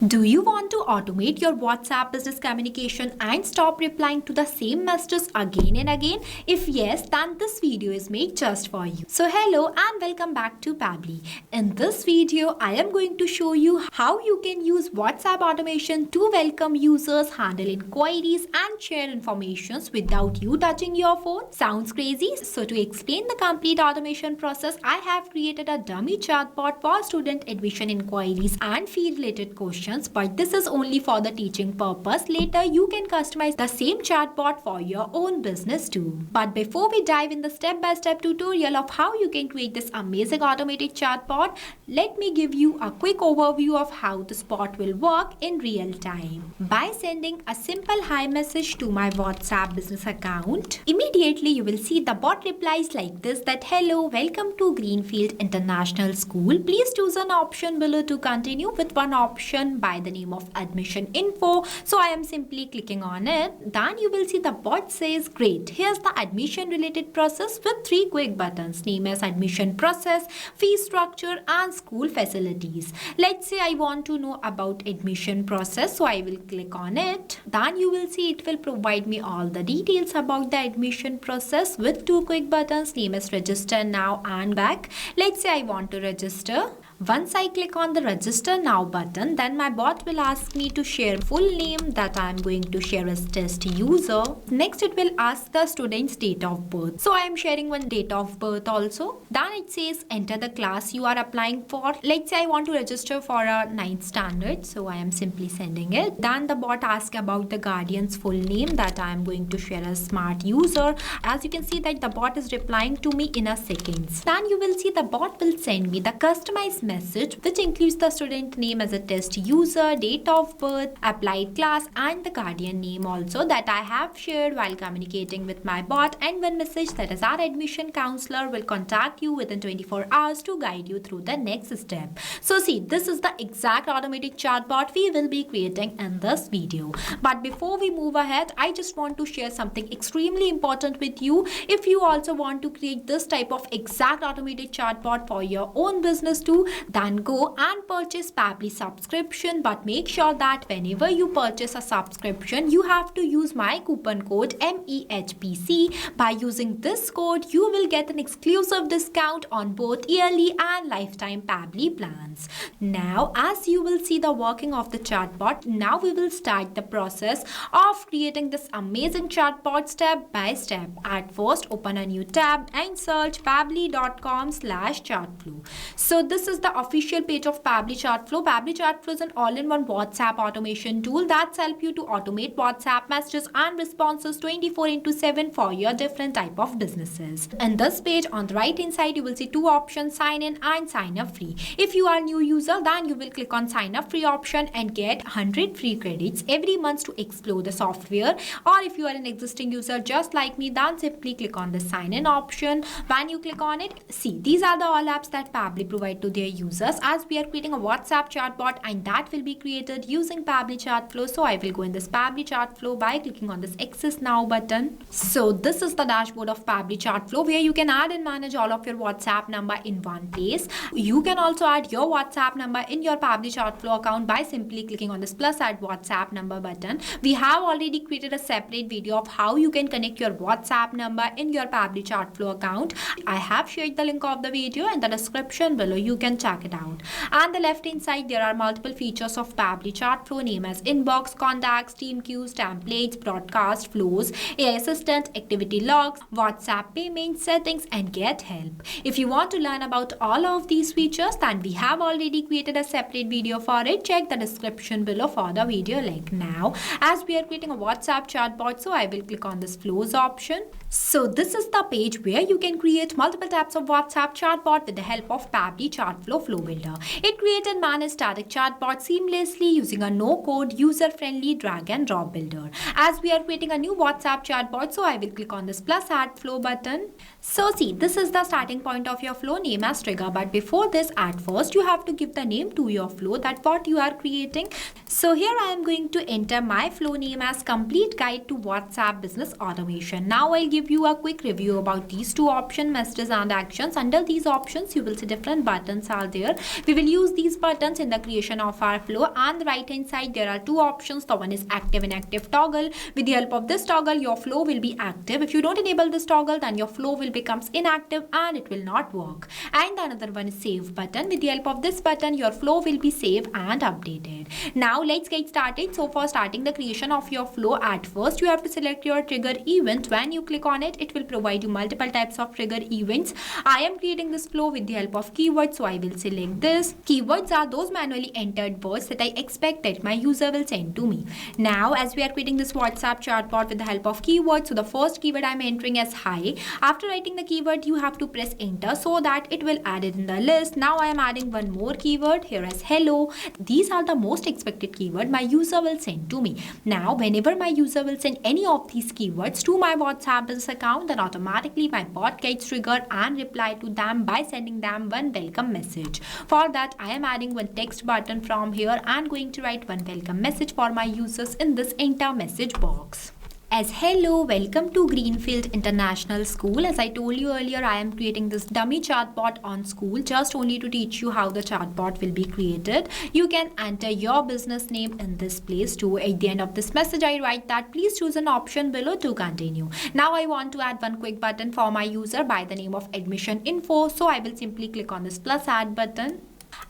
Do you want to automate your WhatsApp business communication and stop replying to the same messages again and again? If yes, then this video is made just for you. So hello and welcome back to Pabbly. In this video, I am going to show you how you can use WhatsApp automation to welcome users, handle inquiries and share informations without you touching your phone. Sounds crazy? So to explain the complete automation process, I have created a dummy chatbot for student admission inquiries and fee related questions. But this is only for the teaching purpose. Later, you can customize the same chatbot for your own business too. But before we dive in the step-by-step tutorial of how you can create this amazing automated chatbot, let me give you a quick overview of how this bot will work in real time. By sending a simple hi message to my WhatsApp business account, immediately you will see the bot replies like this: that hello, welcome to Greenfield International School. Please choose an option below to continue with one option by the name of admission info. So I am simply clicking on it. Then you will see the bot says, great, here's the admission related process with 3 quick buttons: name as admission process, fee structure and school facilities. Let's say I want to know about admission process, so I will click on it. Then you will see it will provide me all the details about the admission process with 2 quick buttons: name as register now and back. Let's say I want to register. Once I click on the register now button, then my bot will ask me to share full name that I am going to share as test user. Next, it will ask the student's date of birth. So I am sharing one date of birth also. Then it says enter the class you are applying for. Let's say I want to register for a 9th standard. So I am simply sending it. Then the bot asks about the guardian's full name that I am going to share as smart user. As you can see that the bot is replying to me in a second. Then you will see the bot will send me the customized message which includes the student name as a test user, date of birth, applied class and the guardian name also that I have shared while communicating with my bot, and one message that is our admission counselor will contact you within 24 hours to guide you through the next step. So see, this is the exact automated chatbot we will be creating in this video. But before we move ahead, I just want to share something extremely important with you. If you also want to create this type of exact automated chatbot for your own business too, then go and purchase Pabbly subscription. But make sure that whenever you purchase a subscription, you have to use my coupon code MEHPC. By using this code, you will get an exclusive discount on both yearly and lifetime Pabbly plans. Now, as you will see the working of the chatbot, now we will start the process of creating this amazing chatbot step by step. At first, open a new tab and search pabbly.com/chatflow. So this is the official page of Pabbly Chatflow. Pabbly Chatflow is an all-in-one WhatsApp automation tool that's help you to automate WhatsApp messages and responses 24/7 for your different type of businesses. In this page, on the right hand side, you will see 2 options: sign in and sign up free. If you are a new user, then you will click on sign up free option and get 100 free credits every month to explore the software. Or if you are an existing user just like me, then simply click on the sign in option. When you click on it, see, these are the all apps that Pabbly provide to their users, as we are creating a WhatsApp chatbot and that will be created using Pabbly Chatflow. So I will go in this Pabbly Chatflow by clicking on this access now button. So this is the dashboard of Pabbly Chatflow where you can add and manage all of your WhatsApp number in one place. You can also add your WhatsApp number in your Pabbly Chatflow account by simply clicking on this plus add WhatsApp number button. We have already created a separate video of how you can connect your WhatsApp number in your Pabbly Chatflow account. I have shared the link of the video in the description below. You can check it out. On the left hand side, there are multiple features of Pabbly Chatflow, name as inbox, contacts, team queues, templates, broadcast flows, AI assistant, activity logs, WhatsApp payments, settings and get help. If you want to learn about all of these features, then we have already created a separate video for it. Check the description below for the video link. Now, as we are creating a WhatsApp chatbot, so I will click on this flows option. So this is the page where you can create multiple types of WhatsApp chatbot with the help of Pabbly Chatflow Flow Builder. It creates and manages static chatbot seamlessly using a no-code, user-friendly drag and drop builder. As we are creating a new WhatsApp chatbot, so I will click on this plus add flow button. So see, this is the starting point of your flow, name as trigger. But before this, at first you have to give the name to your flow, that what you are creating. So here I am going to enter my flow name as Complete Guide to WhatsApp Business Automation. Now I'll give you a quick review about these two options, messages and actions. Under these options, you will see different buttons are there. We will use these buttons in the creation of our flow. On the right hand side, there are two options. The one is active and inactive toggle. With the help of this toggle, your flow will be active. If you don't enable this toggle, then your flow will become inactive and it will not work. And another one is save button. With the help of this button, your flow will be saved and updated. Now let's get started. So for starting the creation of your flow, at first you have to select your trigger event. When you click on it, it will provide you multiple types of trigger events. I am creating this flow with the help of keywords, so I will select this. Keywords are those manually entered words that I expect that my user will send to me. Now as we are creating this WhatsApp chatbot with the help of keywords, so the first keyword I am entering as hi. After writing the keyword, you have to press enter so that it will add it in the list. Now I am adding one more keyword here as hello. These are the most expected keyword my user will send to me. Now whenever my user will send any of these keywords to my WhatsApp business account, then automatically my bot gets triggered and reply to them by sending them one welcome message. For that I am adding one text button from here and going to write one welcome message for my users in this enter message box. As hello, welcome to Greenfield International School. As I told you earlier, I am creating this dummy chatbot on school just only to teach you how the chatbot will be created. You can enter your business name in this place too. At the end of this message, I write that please choose an option below to continue. Now I want to add one quick button for my user by the name of admission info. So I will simply click on this plus add button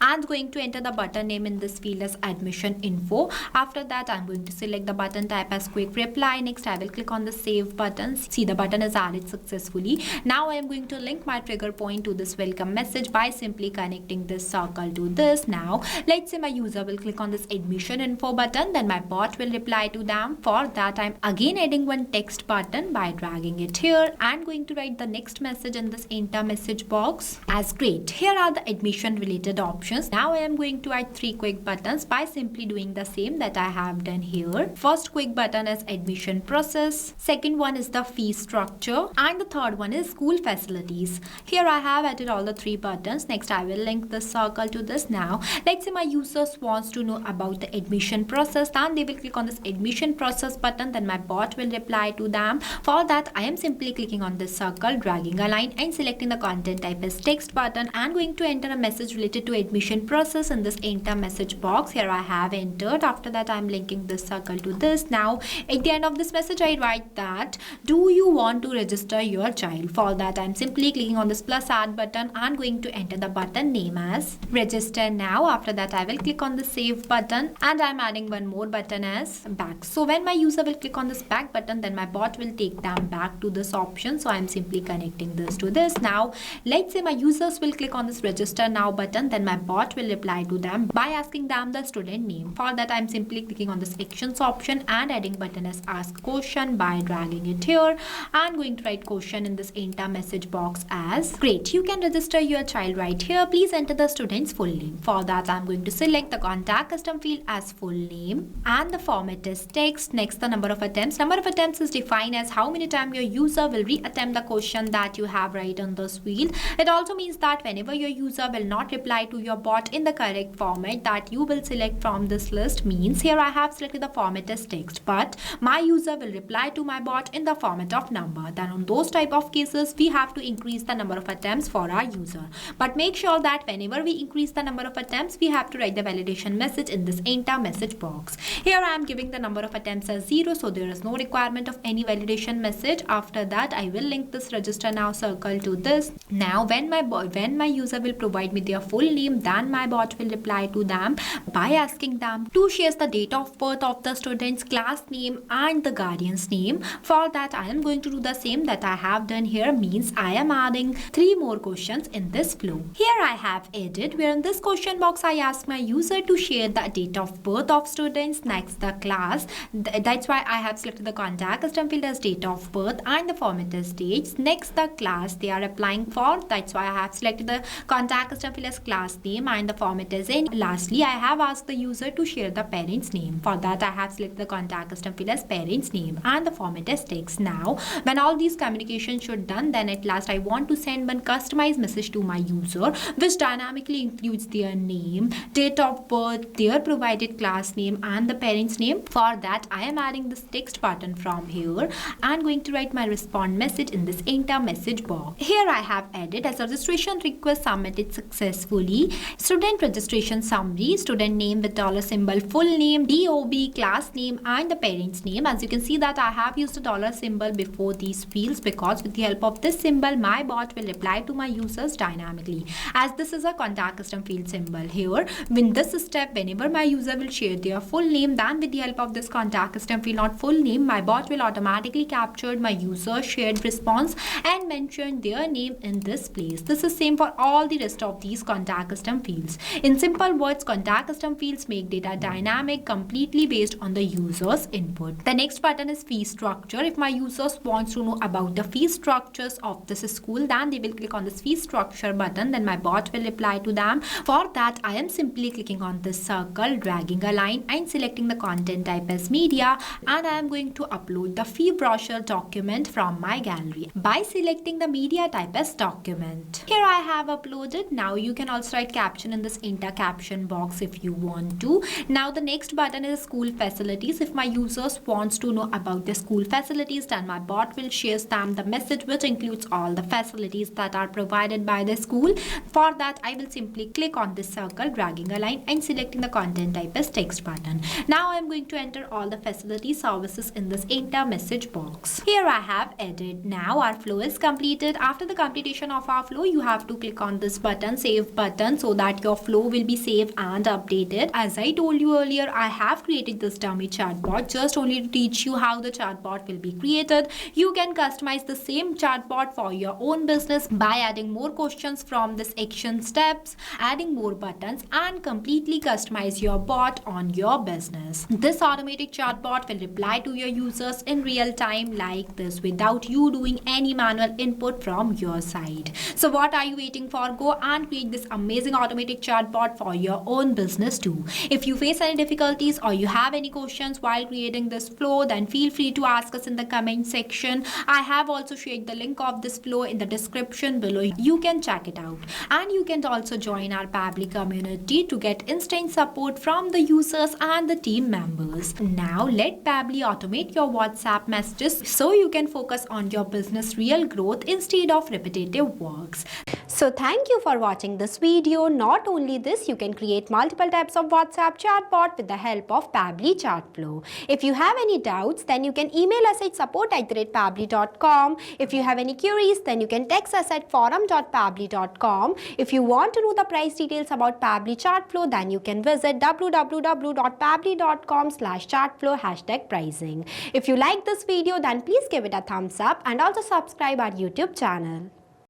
and going to enter the button name in this field as admission info. After that I'm going to select the button type as quick reply. Next I will click on the save button. See, the button is added successfully. Now I am going to link my trigger point to this welcome message by simply connecting this circle to this. Now let's say my user will click on this admission info button, then my bot will reply to them. For that I'm again adding one text button by dragging it here and going to write the next message in this enter message box as great. Here are the admission related options. Now I am going to add three quick buttons by simply doing the same that I have done here. First quick button is admission process. Second one is the fee structure. And the third one is school facilities. Here I have added all the three buttons. Next I will link this circle to this. Now let's say my users wants to know about the admission process, then they will click on this admission process button, then my bot will reply to them. For that I am simply clicking on this circle, dragging a line and selecting the content type as text button and going to enter a message related to admission process in this enter message box. Here I have entered. After that I am linking this circle to this. Now at the end of this message I write that do you want to register your child? For that I am simply clicking on this plus add button and going to enter the button name as register now. After that I will click on the save button and I am adding one more button as back. So when my user will click on this back button, then my bot will take them back to this option. So I am simply connecting this to this. Now let's say my users will click on this register now button, then my bot will reply to them by asking them the student name. For that I'm simply clicking on this actions option and adding button as ask question by dragging it here and going to write question in this enter message box as great. You can register your child right here. Please enter the student's full name. For that I'm going to select the contact custom field as full name and the format is text. Next the number of attempts. Number of attempts is defined as how many times your user will re-attempt the question that you have right on this field. It also means that whenever your user will not reply to your bot in the correct format that you will select from this list, means here I have selected the format as text, but my user will reply to my bot in the format of number. Then on those type of cases we have to increase the number of attempts for our user. But make sure that whenever we increase the number of attempts, we have to write the validation message in this enter message box. Here I am giving the number of attempts as 0, so there is no requirement of any validation message. After that I will link this register now circle to this. Now when my user will provide me their full name, then my bot will reply to them by asking them to share the date of birth of the student's, class name and the guardian's name. For that I am going to do the same that I have done here, means I am adding three more questions in this flow. Here I have added where in this question box I ask my user to share the date of birth of students, next the class. That's why I have selected the contact custom field as date of birth and the format as dates. Next the class they are applying for. That's why I have selected the contact custom field as class name and the format is in. Lastly, I have asked the user to share the parent's name. For that, I have selected the contact custom field as parent's name and the format is text. Now, when all these communications should done, then at last I want to send one customized message to my user, which dynamically includes their name, date of birth, their provided class name and the parent's name. For that, I am adding this text button from here and going to write my respond message in this enter message box. Here I have added as a registration request submitted successfully, student registration summary, student name with dollar symbol, full name, DOB, class name and the parent's name. As you can see that I have used a dollar symbol before these fields because with the help of this symbol my bot will reply to my users dynamically, as this is a contact custom field symbol. Here in this step, whenever my user will share their full name, then with the help of this contact custom field, not full name, my bot will automatically capture my user shared response and mention their name in this place. This is same for all the rest of these contact custom fields. In simple words, contact custom fields make data dynamic completely based on the user's input. The next button is fee structure. If my users wants to know about the fee structures of this school, then they will click on this fee structure button, then my bot will reply to them. For that, I am simply clicking on this circle, dragging a line and selecting the content type as media, and I am going to upload the fee brochure document from my gallery by selecting the media type as document. Here I have uploaded. Now you can also write caption in this enter caption box if you want to. Now the next button is school facilities. If my users wants to know about the school facilities, then my bot will share them the message which includes all the facilities that are provided by the school. For that, I will simply click on this circle, dragging a line and selecting the content type as text button. Now I am going to enter all the facility services in this enter message box. Here I have added. Now our flow is completed. After the completion of our flow, you have to click on this button, save button, so that your flow will be saved and updated. As I told you earlier, I have created this dummy chatbot just only to teach you how the chatbot will be created. You can customize the same chatbot for your own business by adding more questions from this action steps, adding more buttons and completely customize your bot on your business. This automatic chatbot will reply to your users in real time like this without you doing any manual input from your side. So what are you waiting for? Go and create this amazing automatic chatbot for your own business too. If you face any difficulties or you have any questions while creating this flow, then feel free to ask us in the comment section. I have also shared the link of this flow in the description below. You can check it out. And you can also join our Pabbly community to get instant support from the users and the team members. Now let Pabbly automate your WhatsApp messages so you can focus on your business real growth instead of repetitive works. So thank you for watching this video. Not only this, you can create multiple types of WhatsApp chatbot with the help of Pabbly Chatflow. If you have any doubts, then you can email us at support@pabbly.com. If you have any queries, then you can text us at forum.pabbly.com. If you want to know the price details about Pabbly Chatflow, then you can visit www.pabbly.com/chatflow #pricing. If you like this video, then please give it a thumbs up and also subscribe our YouTube channel.